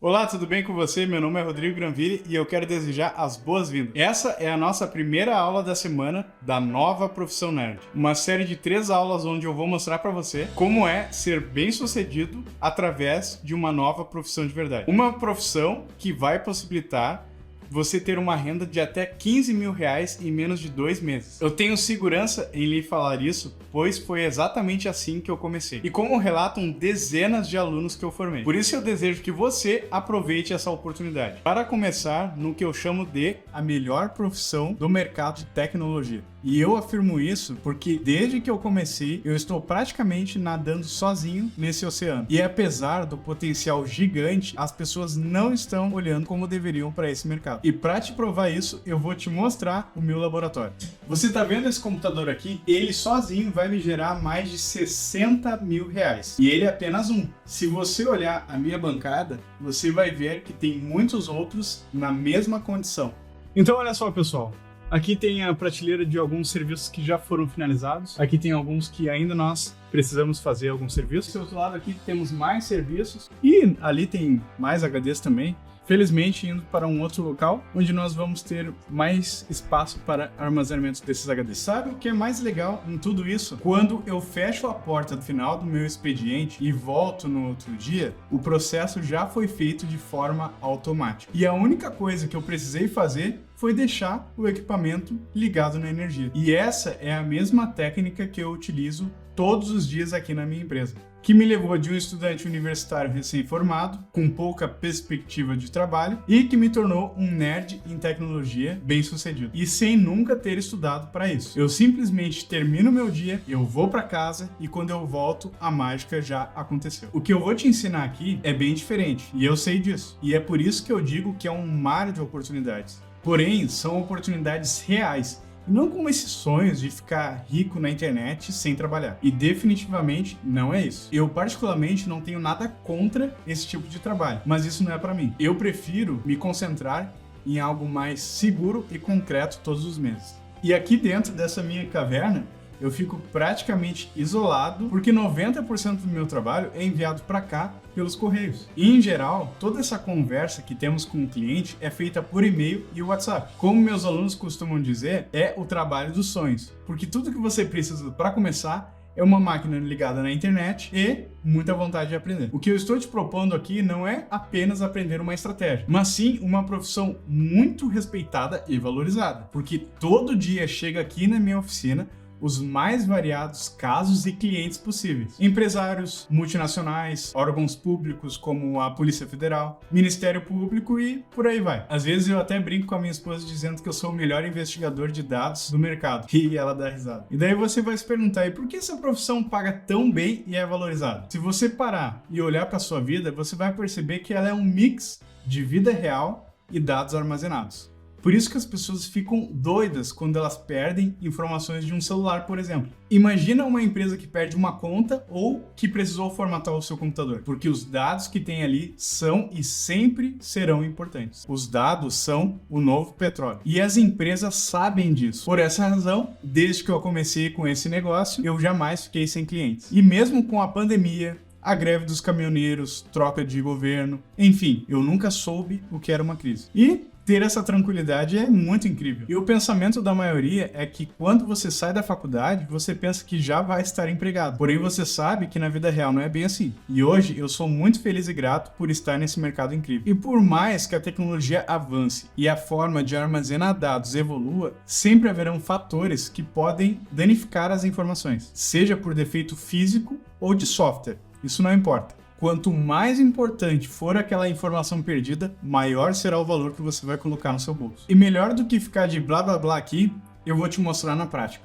Olá, tudo bem com você? Meu nome é Rodrigo Granville e eu quero desejar as boas-vindas. Essa é a nossa primeira aula da semana da Nova Profissão Nerd. Uma série de 3 aulas onde eu vou mostrar para você como é ser bem-sucedido através de uma nova profissão de verdade. Uma profissão que vai possibilitar você ter uma renda de até 15 mil reais em menos de 2 meses. Eu tenho segurança em lhe falar isso, pois foi exatamente assim que eu comecei. E como relatam dezenas de alunos que eu formei. Por isso eu desejo que você aproveite essa oportunidade. Para começar no que eu chamo de a melhor profissão do mercado de tecnologia. E eu afirmo isso porque desde que eu comecei, eu estou praticamente nadando sozinho nesse oceano. E apesar do potencial gigante, as pessoas não estão olhando como deveriam para esse mercado. E para te provar isso, eu vou te mostrar o meu laboratório. Você está vendo esse computador aqui? Ele sozinho vai me gerar mais de 60 mil reais. E ele é apenas um. Se você olhar a minha bancada, você vai ver que tem muitos outros na mesma condição. Então olha só, pessoal. Aqui tem a prateleira de alguns serviços que já foram finalizados. Aqui tem alguns que ainda nós precisamos fazer alguns serviços. Do outro lado aqui temos mais serviços. E ali tem mais HDs também. Felizmente indo para um outro local, onde nós vamos ter mais espaço para armazenamento desses HDs. Sabe o que é mais legal em tudo isso? Quando eu fecho a porta do final do meu expediente e volto no outro dia, o processo já foi feito de forma automática. E a única coisa que eu precisei fazer foi deixar o equipamento ligado na energia. E essa é a mesma técnica que eu utilizo todos os dias aqui na minha empresa, que me levou de um estudante universitário recém-formado, com pouca perspectiva de trabalho, e que me tornou um nerd em tecnologia bem-sucedido, e sem nunca ter estudado para isso. Eu simplesmente termino meu dia, eu vou para casa, e quando eu volto, a mágica já aconteceu. O que eu vou te ensinar aqui é bem diferente, e eu sei disso. E é por isso que eu digo que é um mar de oportunidades. Porém, são oportunidades reais, e não como esses sonhos de ficar rico na internet sem trabalhar. E definitivamente não é isso. Eu particularmente não tenho nada contra esse tipo de trabalho, mas isso não é para mim. Eu prefiro me concentrar em algo mais seguro e concreto todos os meses. E aqui dentro dessa minha caverna, eu fico praticamente isolado, porque 90% do meu trabalho é enviado para cá pelos correios. E, em geral, toda essa conversa que temos com o cliente é feita por e-mail e WhatsApp. Como meus alunos costumam dizer, é o trabalho dos sonhos, porque tudo que você precisa para começar é uma máquina ligada na internet e muita vontade de aprender. O que eu estou te propondo aqui não é apenas aprender uma estratégia, mas sim uma profissão muito respeitada e valorizada, porque todo dia chega aqui na minha oficina os mais variados casos e clientes possíveis. Empresários, multinacionais, órgãos públicos como a Polícia Federal, Ministério Público e por aí vai. Às vezes eu até brinco com a minha esposa dizendo que eu sou o melhor investigador de dados do mercado. E ela dá risada. E daí você vai se perguntar, e por que essa profissão paga tão bem e é valorizada? Se você parar e olhar para a sua vida, você vai perceber que ela é um mix de vida real e dados armazenados. Por isso que as pessoas ficam doidas quando elas perdem informações de um celular, por exemplo. Imagina uma empresa que perde uma conta ou que precisou formatar o seu computador, porque os dados que tem ali são e sempre serão importantes. Os dados são o novo petróleo. E as empresas sabem disso. Por essa razão, desde que eu comecei com esse negócio, eu jamais fiquei sem clientes. E mesmo com a pandemia, a greve dos caminhoneiros, troca de governo, enfim, eu nunca soube o que era uma crise. E ter essa tranquilidade é muito incrível. E o pensamento da maioria é que quando você sai da faculdade, você pensa que já vai estar empregado. Porém, você sabe que na vida real não é bem assim. E hoje eu sou muito feliz e grato por estar nesse mercado incrível. E por mais que a tecnologia avance e a forma de armazenar dados evolua, sempre haverão fatores que podem danificar as informações, seja por defeito físico ou de software. Isso não importa. Quanto mais importante for aquela informação perdida, maior será o valor que você vai colocar no seu bolso. E melhor do que ficar de blá blá blá aqui, eu vou te mostrar na prática.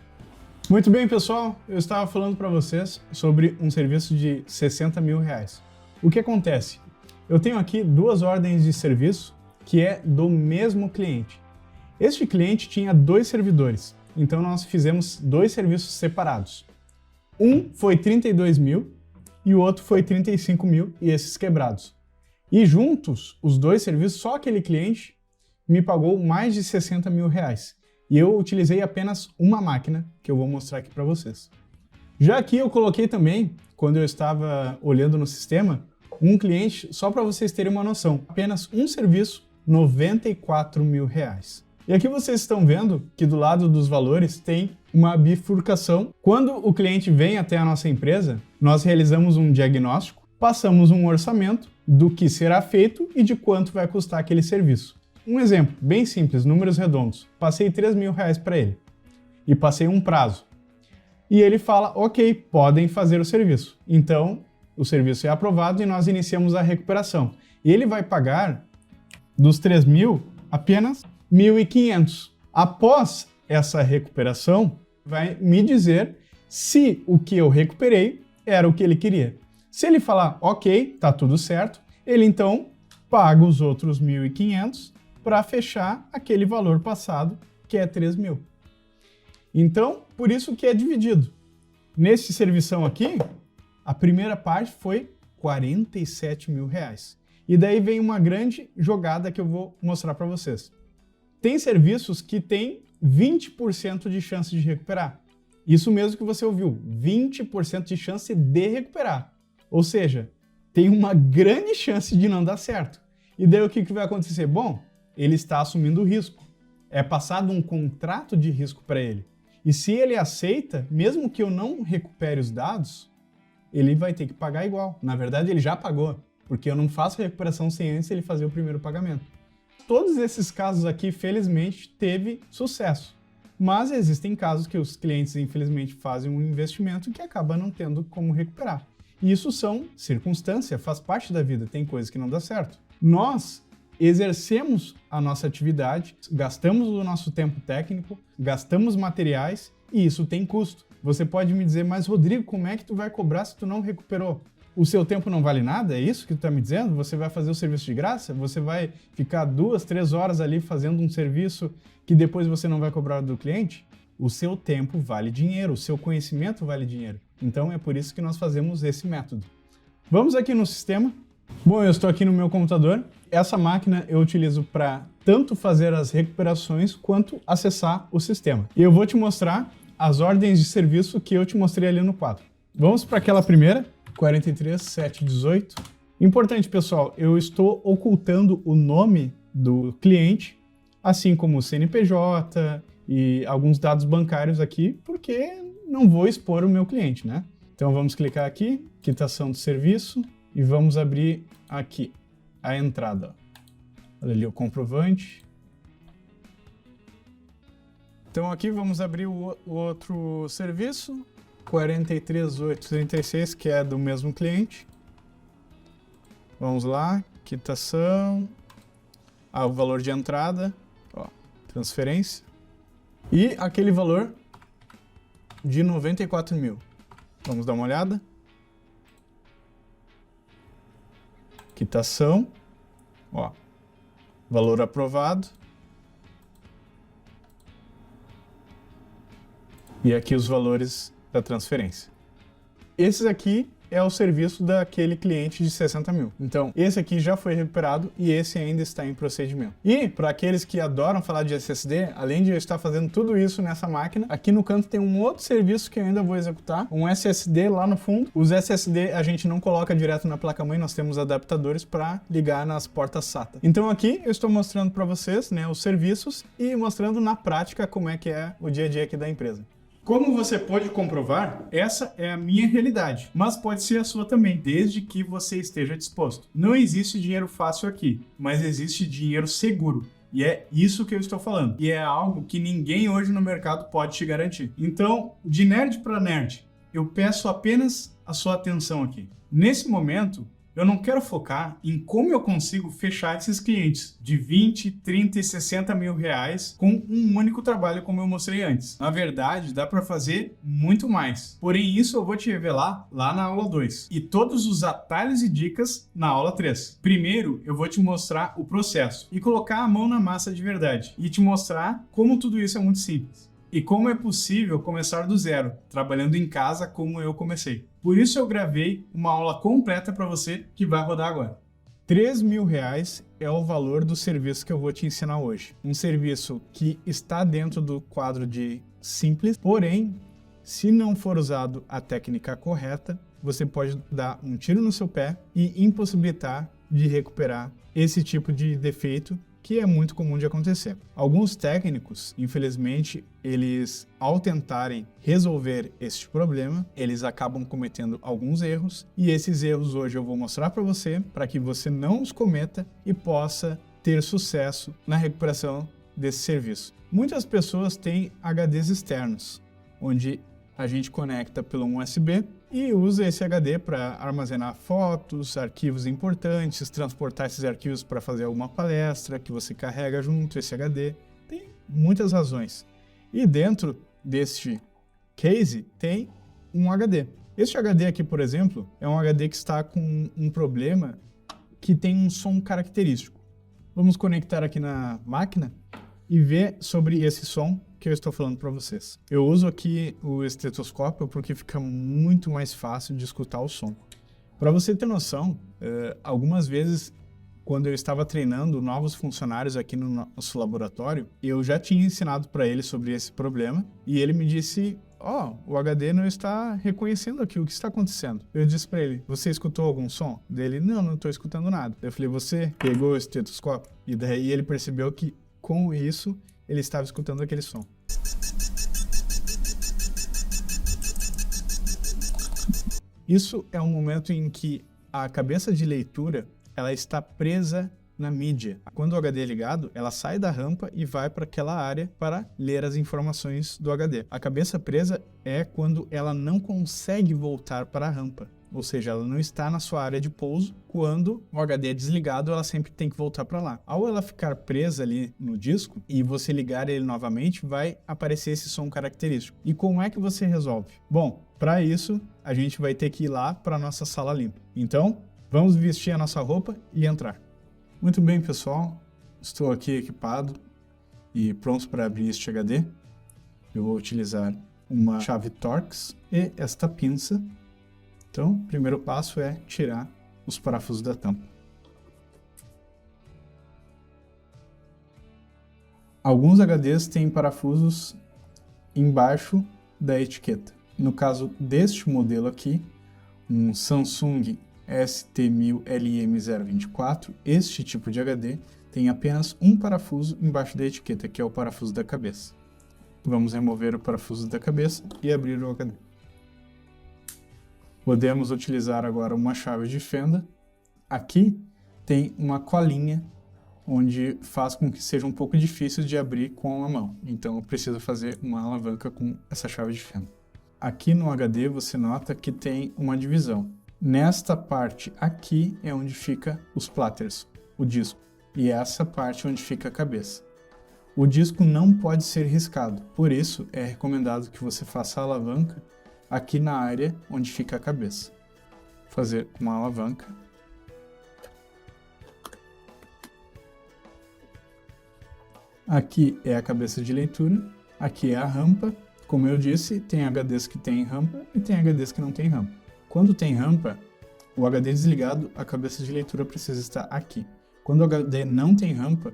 Muito bem, pessoal, eu estava falando para vocês sobre um serviço de 60 mil reais. O que acontece? Eu tenho aqui 2 ordens de serviço que é do mesmo cliente. Este cliente tinha 2 servidores, então nós fizemos 2 serviços separados. Um foi 32 mil e o outro foi 35 mil e esses quebrados. E juntos, os 2 serviços, só aquele cliente me pagou mais de 60 mil reais. E eu utilizei apenas uma máquina, que eu vou mostrar aqui para vocês. Já aqui eu coloquei também, quando eu estava olhando no sistema, um cliente, só para vocês terem uma noção, apenas um serviço, R$94 mil. E aqui vocês estão vendo que do lado dos valores tem uma bifurcação. Quando o cliente vem até a nossa empresa, nós realizamos um diagnóstico, passamos um orçamento do que será feito e de quanto vai custar aquele serviço. Um exemplo, bem simples, números redondos. Passei R$3 mil para ele e passei um prazo. E ele fala, ok, podem fazer o serviço. Então, o serviço é aprovado e nós iniciamos a recuperação. E ele vai pagar dos 3 mil apenas 1.500. Após essa recuperação, vai me dizer se o que eu recuperei era o que ele queria. Se ele falar, ok, tá tudo certo, ele então paga os outros 1.500 para fechar aquele valor passado, que é 3 mil. Então, por isso que é dividido. Nesse servição aqui, a primeira parte foi R$47 mil. E daí vem uma grande jogada que eu vou mostrar para vocês. Tem serviços que têm 20% de chance de recuperar. Isso mesmo que você ouviu, 20% de chance de recuperar. Ou seja, tem uma grande chance de não dar certo. E daí o que vai acontecer? Bom, ele está assumindo o risco. É passado um contrato de risco para ele. E se ele aceita, mesmo que eu não recupere os dados, ele vai ter que pagar igual. Na verdade, ele já pagou, porque eu não faço a recuperação sem antes ele fazer o primeiro pagamento. Todos esses casos aqui, felizmente, teve sucesso. Mas existem casos que os clientes, infelizmente, fazem um investimento que acaba não tendo como recuperar. E isso são circunstâncias, faz parte da vida, tem coisas que não dá certo. Nós exercemos a nossa atividade, gastamos o nosso tempo técnico, gastamos materiais e isso tem custo. Você pode me dizer, mas Rodrigo, como é que tu vai cobrar se tu não recuperou? O seu tempo não vale nada? É isso que tu está me dizendo? Você vai fazer o serviço de graça? Você vai ficar 2, 3 horas ali fazendo um serviço que depois você não vai cobrar do cliente? O seu tempo vale dinheiro, o seu conhecimento vale dinheiro. Então é por isso que nós fazemos esse método. Vamos aqui no sistema. Bom, eu estou aqui no meu computador. Essa máquina eu utilizo para tanto fazer as recuperações quanto acessar o sistema. E eu vou te mostrar as ordens de serviço que eu te mostrei ali no quadro. Vamos para aquela primeira, 43.718. Importante, pessoal, eu estou ocultando o nome do cliente, assim como o CNPJ e alguns dados bancários aqui, porque não vou expor o meu cliente, né? Então vamos clicar aqui, quitação do serviço, e vamos abrir aqui a entrada. Olha ali o comprovante. Então aqui vamos abrir o outro serviço, 43.836, que é do mesmo cliente. Vamos lá, quitação, o valor de entrada, transferência, e aquele valor de 94 mil. Vamos dar uma olhada. Quitação, valor aprovado. E aqui os valores da transferência. Esses aqui é o serviço daquele cliente de 60 mil. Então, esse aqui já foi recuperado e esse ainda está em procedimento. E, para aqueles que adoram falar de SSD, além de eu estar fazendo tudo isso nessa máquina, aqui no canto tem um outro serviço que eu ainda vou executar, um SSD lá no fundo. Os SSD a gente não coloca direto na placa-mãe, nós temos adaptadores para ligar nas portas SATA. Então aqui eu estou mostrando para vocês, né, os serviços e mostrando na prática como é que é o dia a dia aqui da empresa. Como você pode comprovar, essa é a minha realidade, mas pode ser a sua também, desde que você esteja disposto. Não existe dinheiro fácil aqui, mas existe dinheiro seguro. E é isso que eu estou falando. E é algo que ninguém hoje no mercado pode te garantir. Então, de nerd para nerd, eu peço apenas a sua atenção aqui. Nesse momento, eu não quero focar em como eu consigo fechar esses clientes de 20, 30 e 60 mil reais com um único trabalho, como eu mostrei antes. Na verdade, dá para fazer muito mais. Porém, isso eu vou te revelar lá na aula 2 e todos os atalhos e dicas na aula 3. Primeiro, eu vou te mostrar o processo e colocar a mão na massa de verdade e te mostrar como tudo isso é muito simples. E como é possível começar do zero, trabalhando em casa como eu comecei. Por isso eu gravei uma aula completa para você que vai rodar agora. R$3 mil é o valor do serviço que eu vou te ensinar hoje. Um serviço que está dentro do quadro de simples, porém, se não for usado a técnica correta, você pode dar um tiro no seu pé e impossibilitar de recuperar esse tipo de defeito, que é muito comum de acontecer. Alguns técnicos, infelizmente, eles, ao tentarem resolver este problema, eles acabam cometendo alguns erros, e esses erros hoje eu vou mostrar para que você não os cometa e possa ter sucesso na recuperação desse serviço. Muitas pessoas têm HDs externos, onde a gente conecta pelo USB e usa esse HD para armazenar fotos, arquivos importantes, transportar esses arquivos para fazer alguma palestra que você carrega junto esse HD. Tem muitas razões. E dentro deste case tem um HD. Este HD aqui, por exemplo, é um HD que está com um problema que tem um som característico. Vamos conectar aqui na máquina e ver sobre esse som que eu estou falando para vocês. Eu uso aqui o estetoscópio porque fica muito mais fácil de escutar o som. Para você ter noção, algumas vezes quando eu estava treinando novos funcionários aqui no nosso laboratório, eu já tinha ensinado para ele sobre esse problema e ele me disse: o HD não está reconhecendo aqui, o que está acontecendo? Eu disse para ele: você escutou algum som? Dele: não estou escutando nada. Eu falei: você pegou o estetoscópio? E daí ele percebeu que com isso ele estava escutando aquele som. Isso é um momento em que a cabeça de leitura ela está presa na mídia. Quando o HD é ligado, ela sai da rampa e vai para aquela área para ler as informações do HD. A cabeça presa é quando ela não consegue voltar para a rampa. Ou seja, ela não está na sua área de pouso. Quando o HD é desligado, ela sempre tem que voltar para lá. Ao ela ficar presa ali no disco e você ligar ele novamente, vai aparecer esse som característico. E como é que você resolve? Bom, para isso, a gente vai ter que ir lá para a nossa sala limpa. Então, vamos vestir a nossa roupa e entrar. Muito bem, pessoal. Estou aqui equipado e pronto para abrir este HD. Eu vou utilizar uma chave Torx e esta pinça. Então, o primeiro passo é tirar os parafusos da tampa. Alguns HDs têm parafusos embaixo da etiqueta. No caso deste modelo aqui, um Samsung ST1000LM024, este tipo de HD tem apenas um parafuso embaixo da etiqueta, que é o parafuso da cabeça. Vamos remover o parafuso da cabeça e abrir o HD. Podemos utilizar agora uma chave de fenda. Aqui tem uma colinha, onde faz com que seja um pouco difícil de abrir com a mão. Então eu preciso fazer uma alavanca com essa chave de fenda. Aqui no HD você nota que tem uma divisão. Nesta parte aqui é onde fica os pláteres, o disco. E essa parte é onde fica a cabeça. O disco não pode ser riscado, por isso é recomendado que você faça a alavanca aqui na área onde fica a cabeça. Fazer uma alavanca. Aqui é a cabeça de leitura, aqui é a rampa. Como eu disse, tem HDs que tem rampa e tem HDs que não tem rampa. Quando tem rampa, o HD desligado, a cabeça de leitura precisa estar aqui. Quando o HD não tem rampa,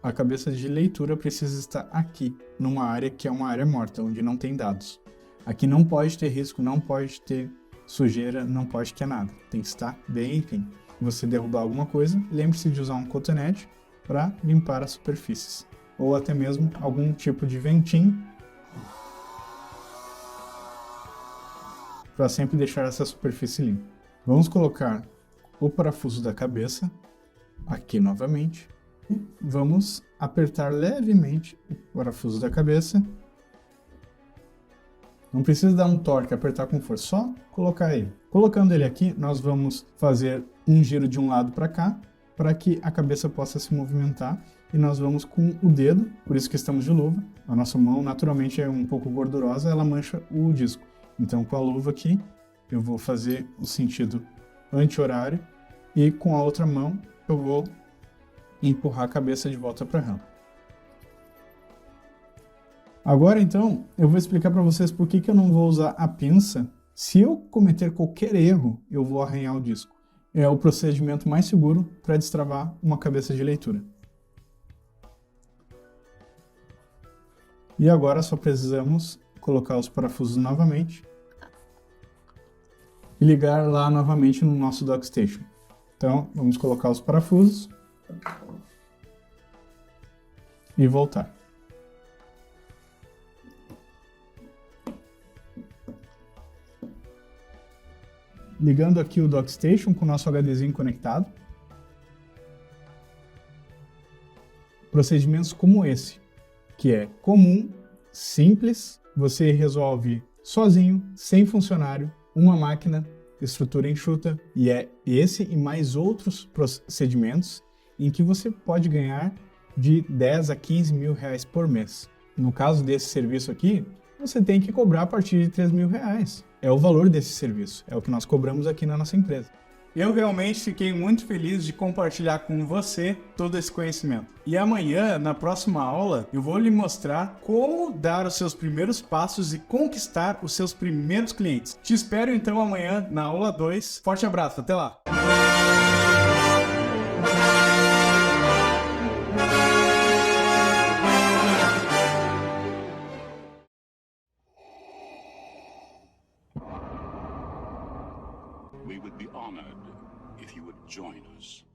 a cabeça de leitura precisa estar aqui, numa área que é uma área morta, onde não tem dados. Aqui não pode ter risco, não pode ter sujeira, não pode ter nada. Tem que estar bem limpo. Se você derrubar alguma coisa, lembre-se de usar um cotonete para limpar as superfícies. Ou até mesmo algum tipo de ventinho para sempre deixar essa superfície limpa. Vamos colocar o parafuso da cabeça aqui novamente. E vamos apertar levemente o parafuso da cabeça. Não precisa dar um torque, apertar com força, só colocar ele. Colocando ele aqui, nós vamos fazer um giro de um lado para cá, para que a cabeça possa se movimentar. E nós vamos com o dedo, por isso que estamos de luva. A nossa mão naturalmente é um pouco gordurosa, ela mancha o disco. Então com a luva aqui, eu vou fazer o sentido anti-horário e com a outra mão eu vou empurrar a cabeça de volta para a rampa. Agora então, eu vou explicar para vocês por que eu não vou usar a pinça. Se eu cometer qualquer erro, eu vou arranhar o disco. É o procedimento mais seguro para destravar uma cabeça de leitura. E agora só precisamos colocar os parafusos novamente. e ligar lá novamente no nosso DockStation. Então, vamos colocar os parafusos e voltar. Ligando aqui o DockStation com o nosso HDzinho conectado. Procedimentos como esse, que é comum, simples, você resolve sozinho, sem funcionário, uma máquina, estrutura enxuta, e é esse e mais outros procedimentos em que você pode ganhar de 10 a 15 mil reais por mês. No caso desse serviço aqui, você tem que cobrar a partir de 3 mil reais. É o valor desse serviço, é o que nós cobramos aqui na nossa empresa. Eu realmente fiquei muito feliz de compartilhar com você todo esse conhecimento. E amanhã, na próxima aula, eu vou lhe mostrar como dar os seus primeiros passos e conquistar os seus primeiros clientes. Te espero então amanhã na aula 2. Forte abraço, até lá! We would be honored if you would join us.